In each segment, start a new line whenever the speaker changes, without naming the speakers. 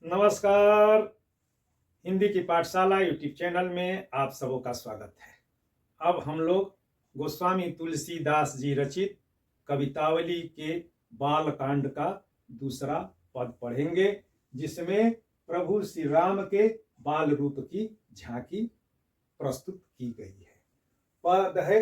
नमस्कार। हिंदी की पाठशाला यूट्यूब चैनल में आप सबों का स्वागत है। अब हम लोग गोस्वामी तुलसीदास जी रचित कवितावली के बालकांड का दूसरा पद पढ़ेंगे, जिसमें प्रभु श्री राम के बाल रूप की झांकी प्रस्तुत की गई है। पद है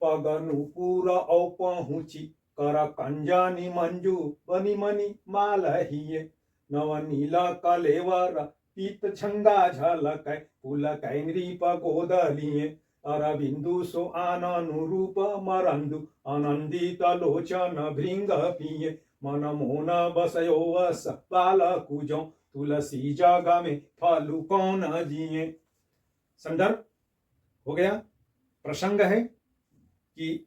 पगनुपुर औपहुंची कर कंजानी मंजू बनी मनी मालहिए नवनील कलेवर पीत छंगा झलक पुलक नृप गोदलिए अरबिंदु सो आननुरूप मरंदु आनंदित लोचन भृंग पिए मन मोहन बसयो वस बाल कुजो तुलसी जग में फलु कौन जिए। संदर्भ हो गया। प्रसंग है कि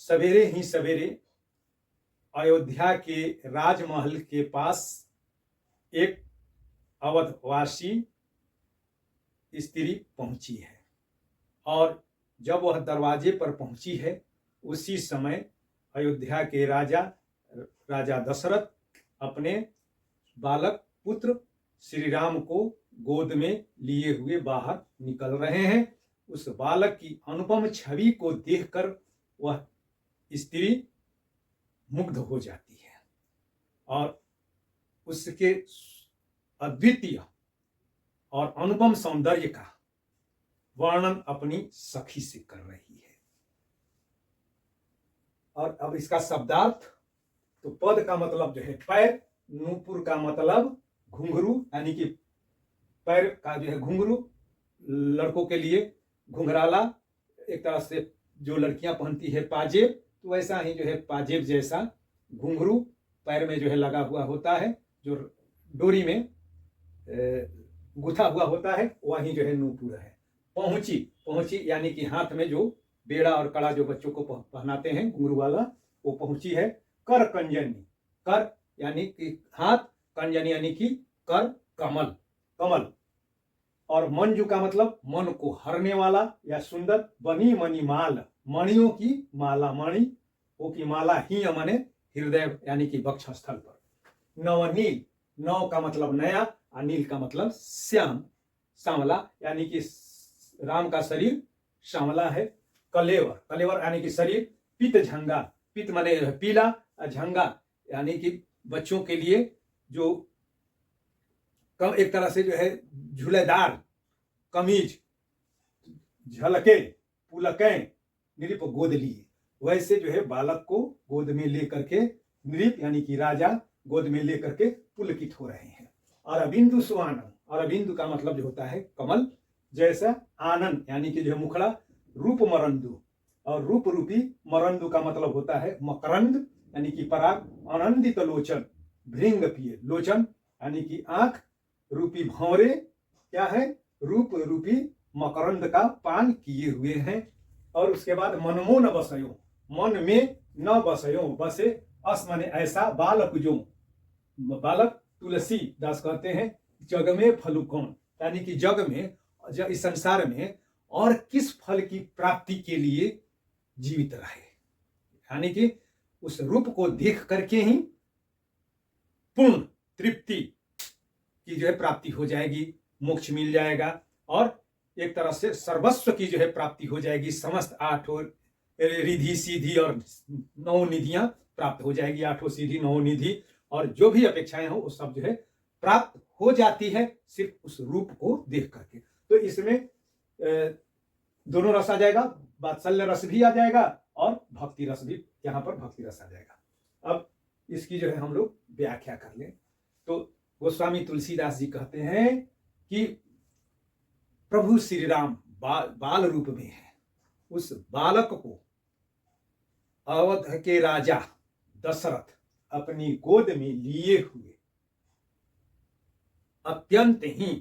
सवेरे ही सवेरे अयोध्या के राजमहल के पास एक अवधवासी स्त्री पहुंची है, और जब वह दरवाजे पर पहुंची है उसी समय अयोध्या के राजा दशरथ अपने बालक पुत्र श्री राम को गोद में लिए हुए बाहर निकल रहे हैं। उस बालक की अनुपम छवि को देखकर वह स्त्री मुग्ध हो जाती है और उसके अद्वितीय और अनुपम सौंदर्य का वर्णन अपनी सखी से कर रही है। और अब इसका शब्दार्थ, तो पद का मतलब जो है पैर, नूपुर का मतलब घुंघरू, यानी कि पैर का जो है घुंघरू, लड़कों के लिए घुंघराला, एक तरह से जो लड़कियां पहनती है पाजेब, तो वैसा ही जो है पाजेब जैसा घुंघरू पैर में जो है लगा हुआ होता है, जो डोरी में गुथा हुआ होता है, वही जो है नूपुर है। पहुंची यानी कि हाथ में जो बेड़ा और कड़ा जो बच्चों को पहनाते हैं घुंघरू वाला, वो पहुंची है। कर कंजनी, कर यानी कि हाथ, कंजनी यानी कि कर कमल, कमल, और मंजू का मतलब मन को हरने वाला या सुंदर। बनी मणि माल, मणियों की माला, मणि वो की माला ही मने हृदय यानी कि वक्षस्थल पर। नवनील, नव का मतलब नया, अनिल का मतलब श्याम, सांवला, यानी कि राम का शरीर सांवला है। कलेवर, कलेवर यानी कि शरीर। पीत झंगा, पीत माने पीला, झंगा यानी कि बच्चों के लिए जो एक तरह से जो है झूलेदार कमीज, झलके, पुलके, नृप गोद लिए, वैसे जो है बालक को गोद में लेकर के नृप यानी कि राजा गोद में लेकर के पुलकित हो रहे हैं। अरबिंदु सुआनंद, अरबिंदु का मतलब जो होता है कमल जैसा, आनंद यानी कि जो है मुखड़ा, रूप मरंदु, और रूप रूपी मरंदु का मतलब होता है मकरंद यानी कि पराग। आनंदित लोचन, भृंग पिए, लोचन यानी कि आंख, रूपी भौरे क्या है, रूप रूपी मकरंद का पान किए हुए हैं। और उसके बाद मनमो न बसयो, मन में न बसयो, बसे अस माने ऐसा, बालक जो, बालक तुलसी दास कहते हैं जग में फलु कौन, यानी कि जग में, इस संसार में और किस फल की प्राप्ति के लिए जीवित रहे, यानी कि उस रूप को देख करके ही पूर्ण तृप्ति की जो है प्राप्ति हो जाएगी, मोक्ष मिल जाएगा, और एक तरह से सर्वस्व की जो है प्राप्ति हो जाएगी। समस्त आठों रिधि सीधी और 9 निधियां प्राप्त हो जाएगी, 8 सीधी 9 निधि, और जो भी अपेक्षाएं हो वो सब जो है प्राप्त हो जाती है सिर्फ उस रूप को देख करके। तो इसमें दोनों रस आ जाएगा, वात्सल्य रस भी आ जाएगा और भक्ति रस भी, यहाँ पर भक्ति रस आ जाएगा। अब इसकी जो है हम लोग व्याख्या कर लें तो गोस्वामी तुलसीदास जी कहते हैं कि प्रभु श्री राम बाल रूप में है। उस बालक को अवध के राजा दशरथ अपनी गोद में लिए हुए अत्यंत ही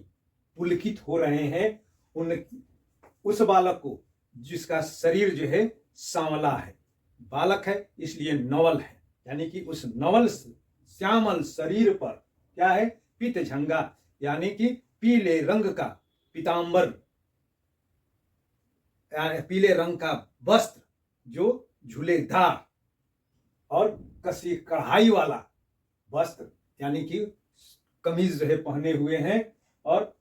पुलकित हो रहे हैं। उस बालक को जिसका शरीर जो है सांवला है, बालक है इसलिए नवल है, यानी कि उस नवल श्यामल शरीर पर क्या है, पीत झंगा यानी कि पीले रंग का पीतांबर, पीले रंग का वस्त्र जो झूलेदार और कसी कढ़ाई वाला वस्त्र, यानी कि कमीज जो है पहने हुए हैं और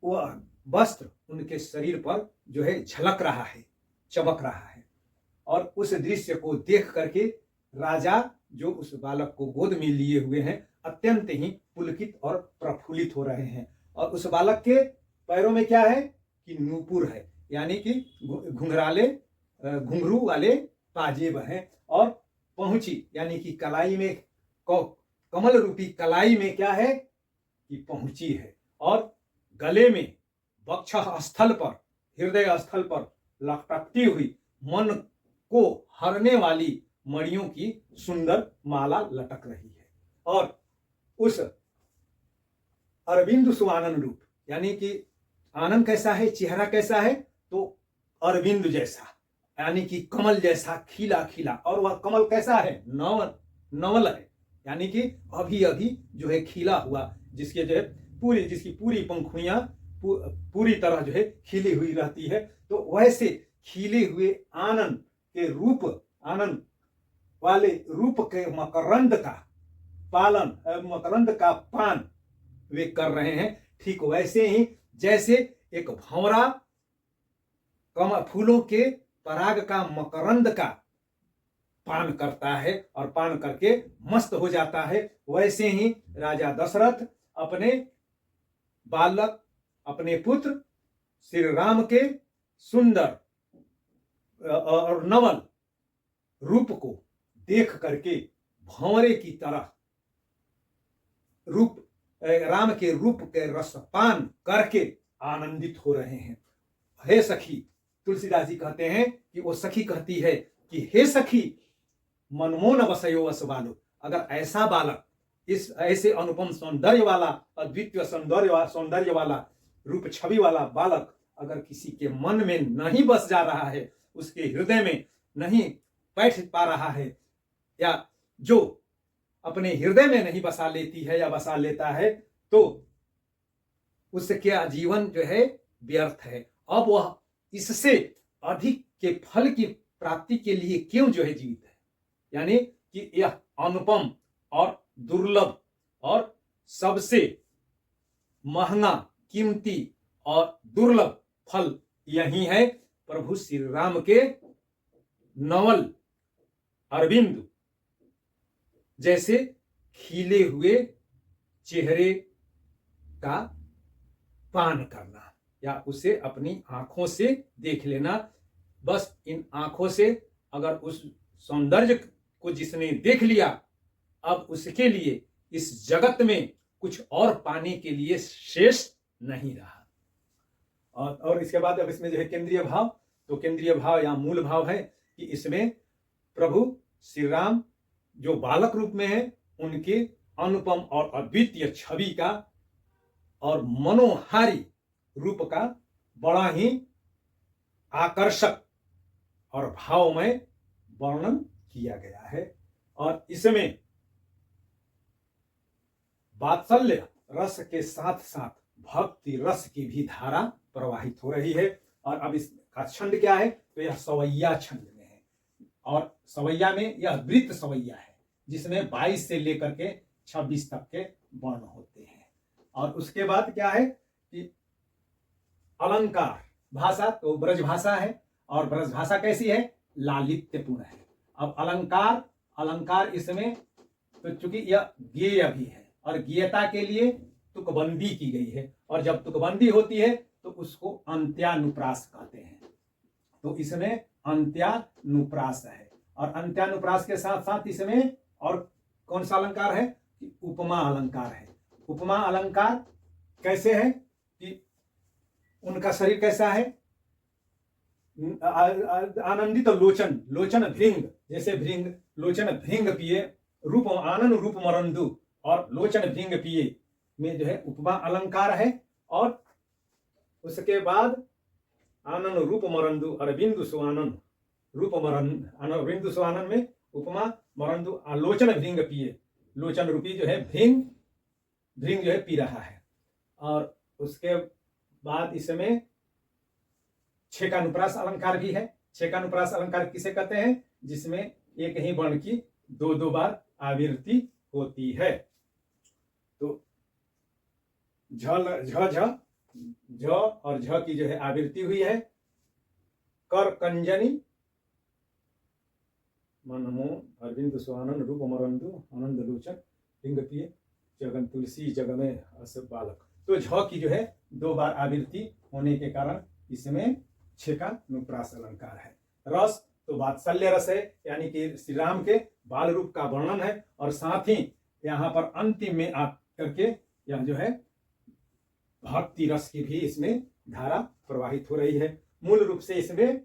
वह वस्त्र उनके शरीर पर जो है झलक रहा है, चमक रहा है। और उस दृश्य को देख करके राजा जो उस बालक को गोद में लिए हुए हैं अत्यंत ही पुलकित और प्रफुल्लित हो रहे हैं। और उस बालक के पैरों में क्या है कि नूपुर है, यानी कि घुंघरू वाले पाजेब हैं। और पहुंची यानी कि कलाई में कमल रूपी कलाई में क्या है कि पहुंची है। और गले में वक्ष स्थल पर, हृदय स्थल पर लटकती हुई मन को हरने वाली मणियों की सुंदर माला लटक रही है। और उस अरविंद सुआनन रूप, यानी कि आनंद कैसा है, चेहरा कैसा है, तो अरविंद जैसा, यानी कि कमल जैसा खिला खिला। और वह कमल कैसा है, नवल है, यानी कि अभी अभी जो है खिला हुआ, जिसके जो है जिसकी पूरी पंखुड़ियां पूरी तरह जो है खिली हुई रहती है। तो वैसे खिले हुए आनंद के रूप, आनंद वाले रूप के मकरंद का पालन, मकरंद का पान वे कर रहे हैं। ठीक वैसे ही जैसे एक भंवरा फूलों के पराग का मकरंद का पान करता है और पान करके मस्त हो जाता है, वैसे ही राजा दशरथ अपने बालक, अपने पुत्र श्री राम के सुंदर और नवल रूप को देख करके भंवरे की तरह रूप, राम के रूप के रसपान करके आनंदित हो रहे हैं। हे सखी, तुलसीदास जी कहते हैं कि वो सखी कहती है कि हे सखी मनमोन वसयो वस बालो, अगर ऐसा बालक, इस ऐसे अनुपम सौंदर्य वाला, अद्वितीय सौंदर्य वाला, रूप छवि वाला बालक अगर किसी के मन में नहीं बस जा रहा है, उसके हृदय में नहीं बैठ पा रहा है, या जो अपने हृदय में नहीं बसा लेती है या बसा लेता है, तो उसके जीवन जो है व्यर्थ है। अब वह इससे अधिक के फल की प्राप्ति के लिए क्यों जो है जीवित है, यानी कि यह अनुपम और दुर्लभ और सबसे महंगा, कीमती और दुर्लभ फल यही है प्रभु श्री राम के नवल अरविंद जैसे खिले हुए चेहरे का पान करना, या उसे अपनी आंखों से देख लेना। बस इन आंखों से अगर उस सौंदर्य को जिसने देख लिया, अब उसके लिए इस जगत में कुछ और पाने के लिए शेष नहीं रहा। और इसके बाद अब इसमें जो है केंद्रीय भाव, तो केंद्रीय भाव या मूल भाव है कि इसमें प्रभु श्री राम जो बालक रूप में है, उनके अनुपम और अद्वितीय छवि का और मनोहारी रूप का बड़ा ही आकर्षक और भावमय वर्णन किया गया है। और इसमें वात्सल्य रस के साथ साथ भक्ति रस की भी धारा प्रवाहित हो रही है। और अब इसका छंद क्या है, तो यह सवैया छंद में है। और सवैया में यह वृत्त सवैया है, जिसमें 22 से लेकर के 26 तक के वर्ण होते हैं। और उसके बाद क्या है कि अलंकार भाषा, तो ब्रज भाषा है, और ब्रज भाषा कैसी है, लालित्यपूर्ण है। अब अलंकार इसमें तो चूंकि यह गेय भी है, और गेयता के लिए तुकबंदी की गई है, और जब तुकबंदी होती है तो उसको अंत्यानुप्रास कहते हैं। तो इसमें अंत्यानुप्रास है, और अंत्यानुप्रास के साथ साथ इसमें और कौन सा अलंकार है कि उपमा अलंकार है। उपमा अलंकार कैसे है कि उनका शरीर कैसा है, आनंदित लोचन, लोचन भृंग, जैसे भृंग, लोचन भृंग पिए, रूप आनंद रूप मरंदु और लोचन भृंग पिए में जो है उपमा अलंकार है। और उसके बाद आनंद रूप मरंदु अरविंदु सुआनंद, रूप मरंद अरविंदु सुआनंद में उपमा मरंदु लोचन भृंग पिए, लोचन रूपी जो है भृंग जो है पी रहा है। और उसके बाद इसमें छेकानुप्रास अलंकार भी है। छेकानुप्रास अलंकार किसे कहते हैं, जिसमें एक ही वर्ण की 2-2 बार आवृत्ति होती है। तो झ और झ की जो है आवृत्ति हुई है। कर कंजनी मनमो अरविंद स्वानंद रूप अमरंदु आनंद लोचन लिंग पिए जगन तुलसी जग में अस बालक। तो झ की जो है 2 बार आवृत्ति होने के कारण इसमें 6 का अनुप्रास अलंकार है। रस तो वात्सल्य रस है, यानी कि श्री राम के बाल रूप का वर्णन है, और साथ ही यहाँ पर अंतिम में आ करके यह जो है भक्ति रस की भी इसमें धारा प्रवाहित हो रही है। मूल रूप से इसमें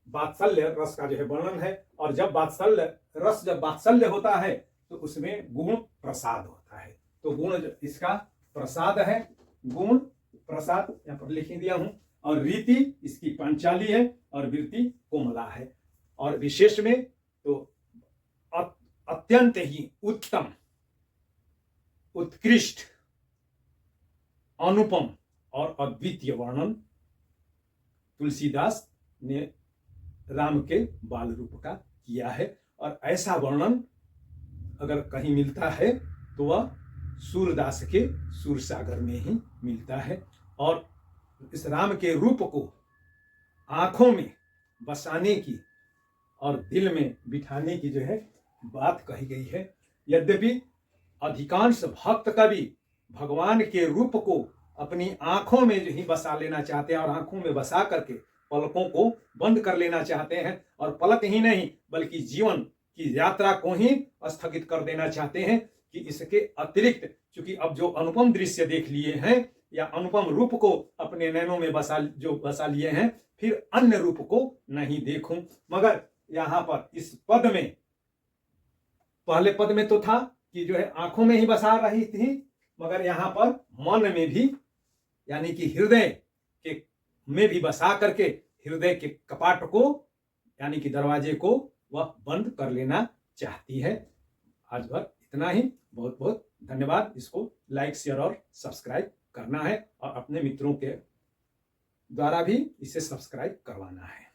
वात्सल्य रस का जो है वर्णन है, और जब वात्सल्य होता है तो उसमें गुण प्रसाद होता है। तो गुण इसका प्रसाद है, गुण प्रसाद यहाँ पर लिख दिया हूं। और रीति इसकी पांचाली है और वृत्ति कोमला है। और विशेष में तो अत्यंत ही उत्तम, उत्कृष्ट, अनुपम और अद्वितीय वर्णन तुलसीदास ने राम के बाल रूप का किया है। और ऐसा वर्णन अगर कहीं मिलता है तो वह सूरदास के सूरसागर में ही मिलता है। और इस राम के रूप को आंखों में बसाने की और दिल में बिठाने की जो है बात कही गई है। यद्यपि अधिकांश भक्त कवि भगवान के रूप को अपनी आंखों में जो ही बसा लेना चाहते हैं, और आंखों में बसा करके पलकों को बंद कर लेना चाहते हैं, और पलक ही नहीं बल्कि जीवन की यात्रा को ही स्थगित कर देना चाहते हैं कि इसके अतिरिक्त, चूंकि अब जो अनुपम दृश्य देख लिए हैं या अनुपम रूप को अपने नैनों में बसा लिए हैं, फिर अन्य रूप को नहीं देखूं। मगर यहाँ पर इस पद में, पहले पद में तो था कि जो है आंखों में ही बसा रही थी, मगर यहाँ पर मन में भी, यानी कि हृदय के में भी बसा करके हृदय के कपाट को, यानी कि दरवाजे को वह बंद कर लेना चाहती है। आज भर इतना ही। बहुत बहुत धन्यवाद। इसको लाइक, शेयर और सब्सक्राइब करना है, और अपने मित्रों के द्वारा भी इसे सब्सक्राइब करवाना है।